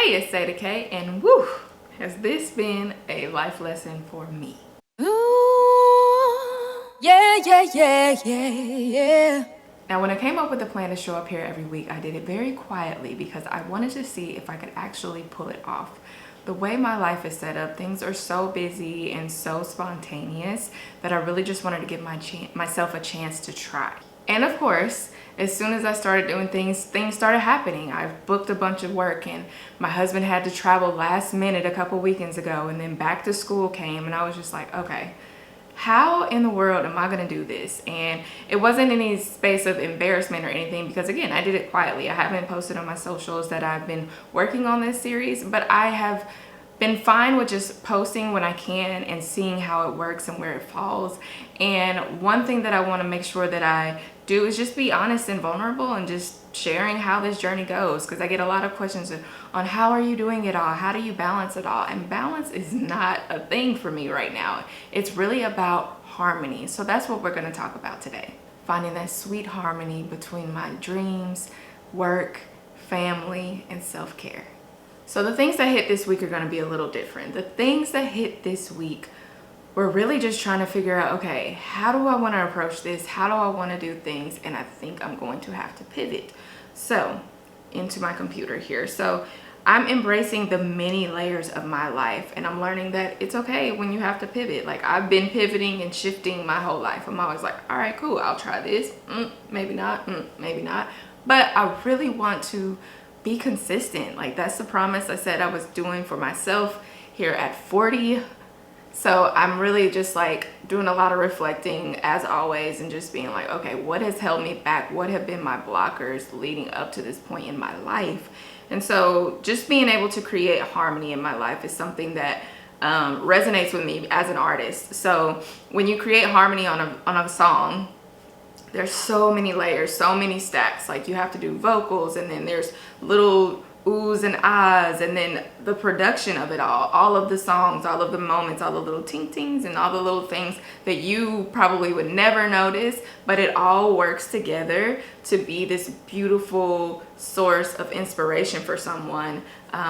Hey, it's Sada K, and woo, has this been a life lesson for me. Ooh, yeah, yeah, yeah, yeah, yeah. Now, when I came up with the plan to show up here every week, I did it very quietly because I wanted to see if I could actually pull it off. The way my life is set up, things are so busy and so spontaneous that I really just wanted to give myself a chance to try. And of course, as soon as I started doing things started happening. I booked a bunch of work, and my husband had to travel last minute a couple weekends ago, and then back to school came, and I was just like, okay, how in the world am I going to do this? And it wasn't any space of embarrassment or anything because, again, I did it quietly. I haven't posted on my socials that I've been working on this series, but I have been fine with just posting when I can and seeing how it works and where it falls. And one thing that I want to make sure that I do is just be honest and vulnerable and just sharing how this journey goes, because I get a lot of questions on how are you doing it all, how do you balance it all, and balance is not a thing for me right now. It's really about harmony. So that's what we're going to talk about today, finding that sweet harmony between my dreams, work, family, and self-care. So the things that hit this week are going to be a little different. The things that hit this week, we're really just trying to figure out, okay, how do I want to approach this? How do I want to do things? And I think I'm going to have to pivot. So into my computer here. So I'm embracing the many layers of my life, and I'm learning that it's okay when you have to pivot. Like, I've been pivoting and shifting my whole life. I'm always like, all right, cool, I'll try this. Maybe not, maybe not. But I really want to be consistent. Like, that's the promise I said I was doing for myself here at 40. So I'm really just like doing a lot of reflecting as always, and just being like, okay, what has held me back? What have been my blockers leading up to this point in my life? And so just being able to create harmony in my life is something that resonates with me as an artist. So when you create harmony on a song, there's so many layers, so many stacks. Like, you have to do vocals, and then there's little oohs and ahs, and then the production of it all of the songs, all of the moments, all the little ting-tings and all the little things that you probably would never notice, but it all works together to be this beautiful source of inspiration for someone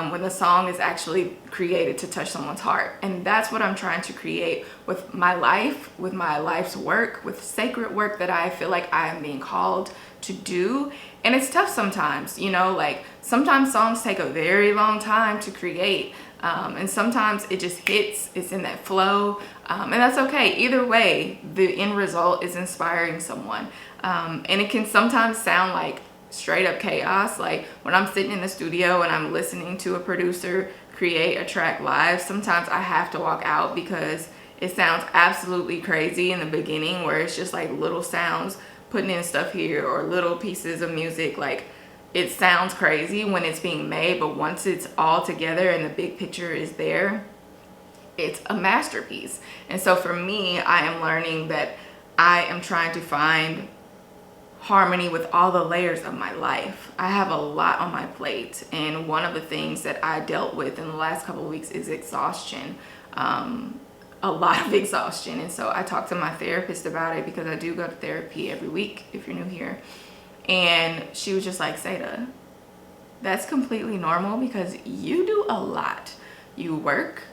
when the song is actually created to touch someone's heart. And that's what I'm trying to create with my life, with my life's work, with sacred work that I feel like I am being called to do. And it's tough sometimes, you know, like sometimes songs take a very long time to create, and sometimes it just hits, it's in that flow, and that's okay. Either way, the end result is inspiring someone, and it can sometimes sound like straight up chaos. Like, when I'm sitting in the studio and I'm listening to a producer create a track live, sometimes I have to walk out because it sounds absolutely crazy in the beginning, where it's just like little sounds putting in stuff here or little pieces of music. Like, it sounds crazy when it's being made, but once it's all together and the big picture is there, it's a masterpiece. And so for me, I am learning that I am trying to find harmony with all the layers of my life. I have a lot on my plate, and one of the things that I dealt with in the last couple of weeks is exhaustion. A lot of exhaustion. And so I talked to my therapist about it, because I do go to therapy every week if you're new here. And she was just like, Sada, that's completely normal, because you do a lot. You work,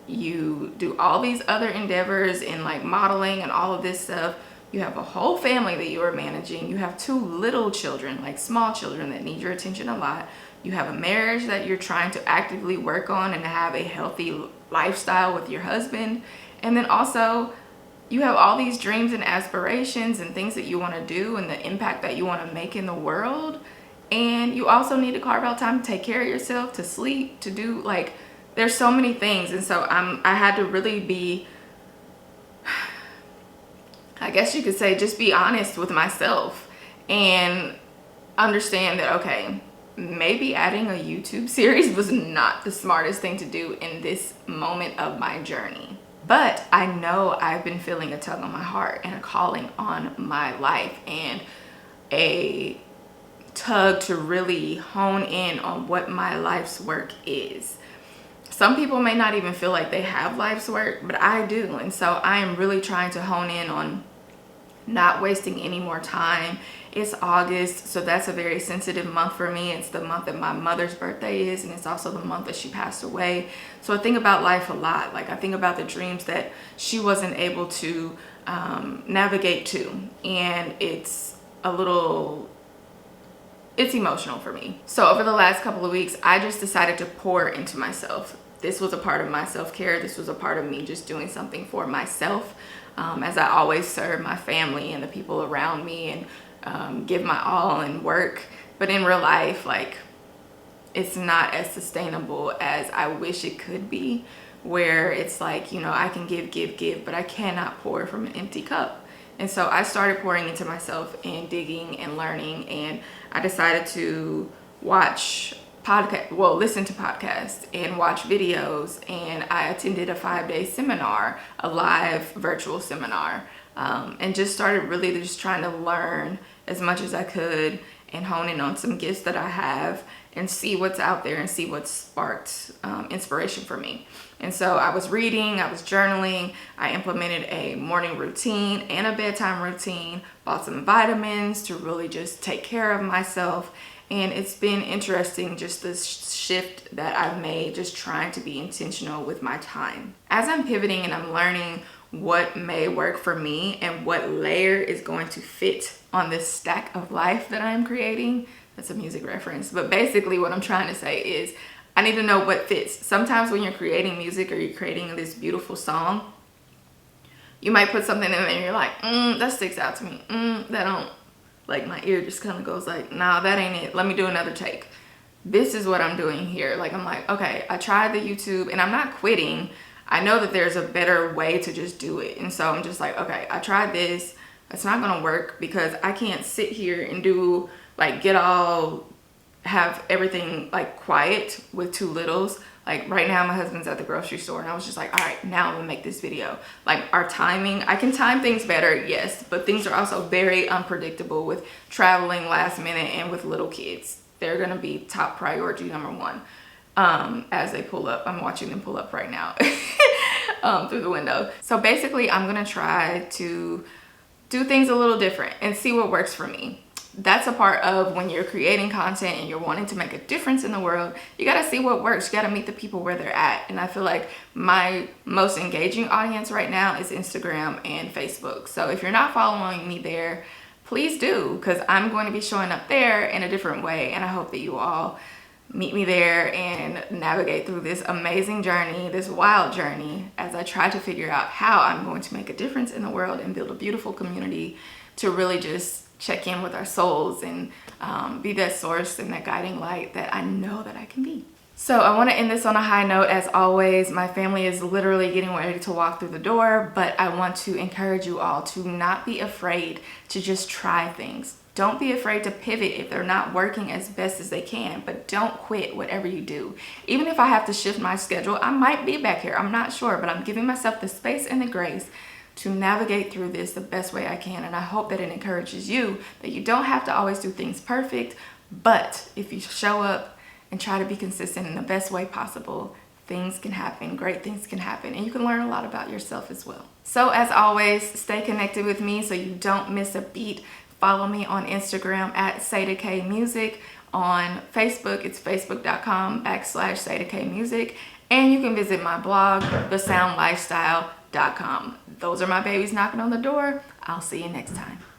you do all these other endeavors in like modeling and all of this stuff. You have a whole family that you are managing. You have 2 little children, like small children, that need your attention a lot. You have a marriage that you're trying to actively work on and have a healthy lifestyle with your husband. And then also, you have all these dreams and aspirations and things that you want to do and the impact that you want to make in the world. And you also need to carve out time to take care of yourself, to sleep, to do, like, there's so many things. And so I had to really be, I guess you could say, just be honest with myself and understand that, okay, maybe adding a YouTube series was not the smartest thing to do in this moment of my journey. But I know I've been feeling a tug on my heart and a calling on my life, and a tug to really hone in on what my life's work is. Some people may not even feel like they have life's work, but I do. And so I am really trying to hone in on not wasting any more time. It's August, so that's a very sensitive month for me. It's the month that my mother's birthday is, and it's also the month that she passed away. So I think about life a lot. Like, I think about the dreams that she wasn't able to navigate to, and it's emotional for me. So over the last couple of weeks, I just decided to pour into myself. This was a part of my self-care. This was a part of me just doing something for myself, as I always serve my family and the people around me and give my all and work. But in real life, like, it's not as sustainable as I wish it could be, where it's like, you know, I can give, but I cannot pour from an empty cup. And so I started pouring into myself and digging and learning, and I decided to listen to podcasts and watch videos, and I attended a 5-day seminar, a live virtual seminar, and just started really just trying to learn as much as I could and hone in on some gifts that I have and see what's out there and see what sparked inspiration for me. And so I was reading, I was journaling, I implemented a morning routine and a bedtime routine, bought some vitamins to really just take care of myself. And it's been interesting, just this shift that I've made, just trying to be intentional with my time. As I'm pivoting and I'm learning what may work for me and what layer is going to fit on this stack of life that I'm creating. That's a music reference, but basically what I'm trying to say is I need to know what fits. Sometimes when you're creating music or you're creating this beautiful song, you might put something in there and you're like, that sticks out to me. That don't, like, my ear just kind of goes like, nah, that ain't it. Let me do another take. This is what I'm doing here. Like, I'm like, okay, I tried the YouTube and I'm not quitting. I know that there's a better way to just do it. And so I'm just like, okay, I tried this. It's not gonna work because I can't sit here and do, like, have everything like quiet with two littles. Like right now my husband's at the grocery store and I was just like, all right, now I'm gonna make this video. Like, our timing, I can time things better, yes, but things are also very unpredictable with traveling last minute and with little kids. They're gonna be top priority number one. As they pull up, I'm watching them pull up right now through the window. So basically I'm gonna try to do things a little different and see what works for me. That's a part of when you're creating content and you're wanting to make a difference in the world. You got to see what works. You got to meet the people where they're at. And I feel like my most engaging audience right now is Instagram and Facebook. So if you're not following me there, please do, because I'm going to be showing up there in a different way. And I hope that you all meet me there and navigate through this amazing journey, this wild journey, as I try to figure out how I'm going to make a difference in the world and build a beautiful community to really just check in with our souls and be that source and that guiding light that I know that I can be. So I want to end this on a high note. As always, my family is literally getting ready to walk through the door, but I want to encourage you all to not be afraid to just try things. Don't be afraid to pivot if they're not working as best as they can, but don't quit whatever you do. Even if I have to shift my schedule, I might be back here. I'm not sure, but I'm giving myself the space and the grace to navigate through this the best way I can. And I hope that it encourages you that you don't have to always do things perfect, but if you show up and try to be consistent in the best way possible, things can happen, great things can happen, and you can learn a lot about yourself as well. So as always, stay connected with me so you don't miss a beat. Follow me on Instagram at Sada K Music. On Facebook, it's facebook.com/Sada K Music. And you can visit my blog, thesoundlifestyle.com. Those are my babies knocking on the door. I'll see you next time.